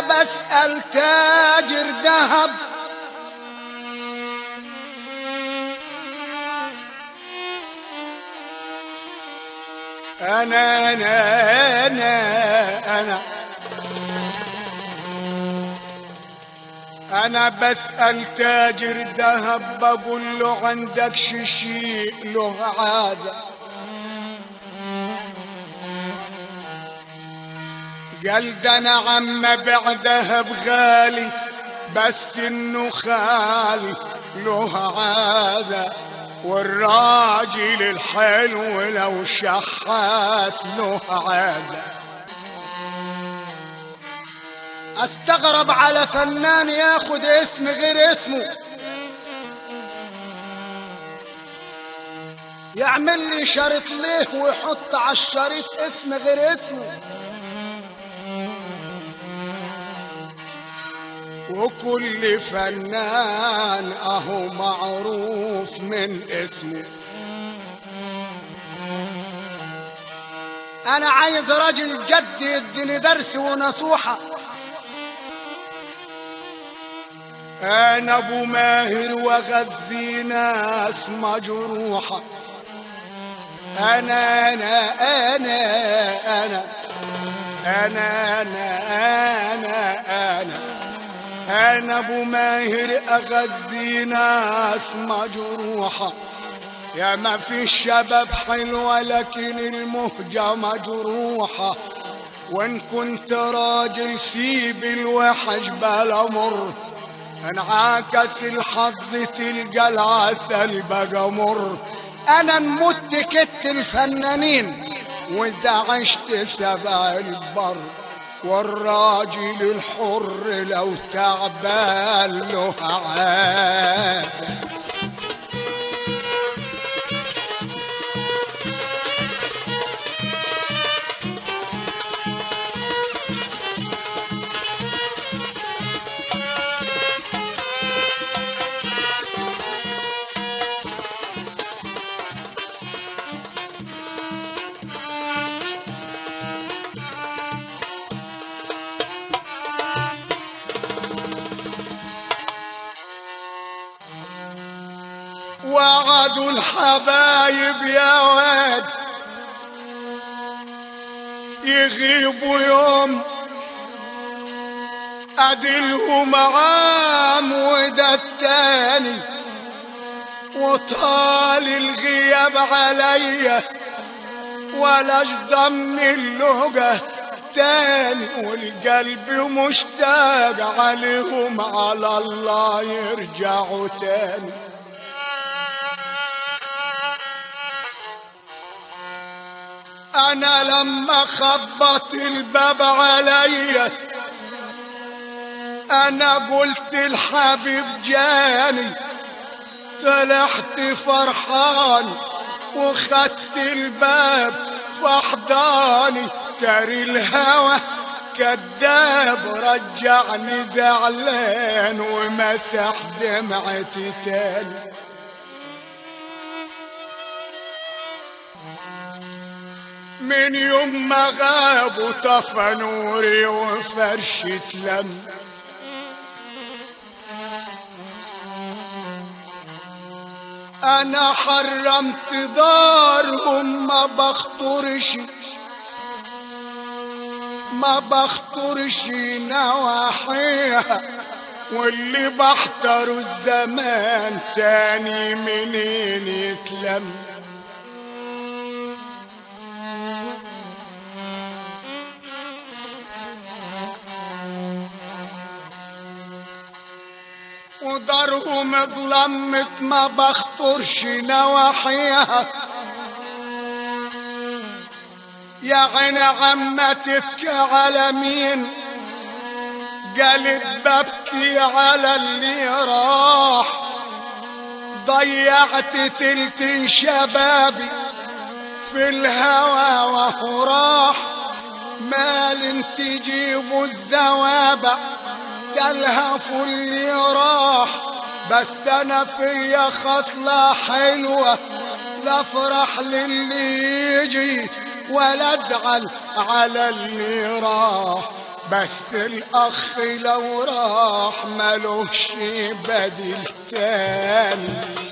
بسأل تاجر ذهب أنا بسأل تاجر ذهب بقول له عندك شيء له عادة؟ قال ده أنا عم بيع ذهب غالي بس إنه خال له عادة، والراجل الحلو لو شحات له عادة. استغرب على فنان ياخد اسم غير اسمه، يعمل لي شريط ليه ويحط على الشريط اسم غير اسمه، وكل فنان اهو معروف من اسمه. انا عايز راجل جد يديني درس ونصوحة. انا ابو ماهر واغذي ناس مجروحة. انا انا انا انا انا انا انا انا انا ابو ماهر اغذي ناس مجروحة. يا ما في الشباب حلوة لكن المهجة مجروحة، وان كنت راجل سيب الوحش بلا مر، انعكس الحظ تلقى العسل بقى مر. انا نمت كت الفنانين واذا عشت سبع البر، والراجل الحر لو تعبان له عادة. وعدوا الحبايب يا واد يغيبوا يوم، ادلهم عام وده التاني، وطال الغياب عليا ولاش ضم اللهجة تاني، والقلب مشتاق عليهم على الله يرجعوا تاني. انا لما خبط الباب عليا انا قلت الحبيب جاني، طلعت فرحان وخدت الباب فحضاني، تاري الهوى كداب رجعني زعلان ومسح دمعتي تاني. من يوم ما غابوا طفى نوري وفرشة لم، انا حرمت دارهم ما بخطرش نواحيها، واللي بحضروا الزمان تاني منين يتلم. ودارهم ظلمت ما بخطرش نواحيها، يا عين عما تبكي على مين؟ قالت ببكي على اللي راح، ضيعت تلت شبابي في الهوى وهو راح، مال تجيبوا الزوابع تلهفوا اللي راح. بس انا فيا خصلة حلوة لا افرح للي يجي ولا ازعل على اللي راح. بس الأخ لو راح ملوش بديل تاني.